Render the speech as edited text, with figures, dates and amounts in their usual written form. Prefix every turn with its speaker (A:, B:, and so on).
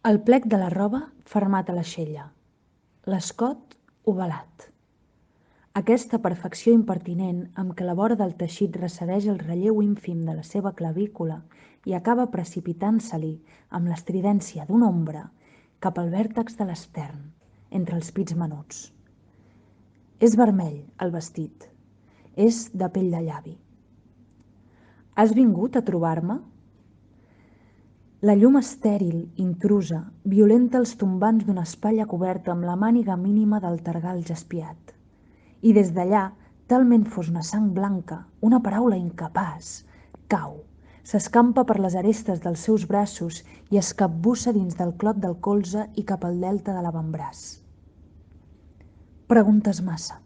A: El plec de la roba fermat a l'aixella, l'escot ovalat. Aquesta perfecció impertinent amb què la vora del teixit ressegueix el relleu ínfim de la seva clavícula i acaba precipitant-se-li amb l'estridència d'una ombra cap al vèrtex de l'estern, entre els pits menuts. És vermell, el vestit. És de pell de llavi. Has vingut a trobar-me? La llum estèril, intrusa, violenta els tombants d'una espatlla coberta amb la màniga mínima del tergal jaspiat. I des d'allà, talment fos una sang blanca, una paraula incapaç, cau, s'escampa per les arestes dels seus braços i es capbussa dins del clot del colze i cap al delta de l'avantbraç. Preguntes massa.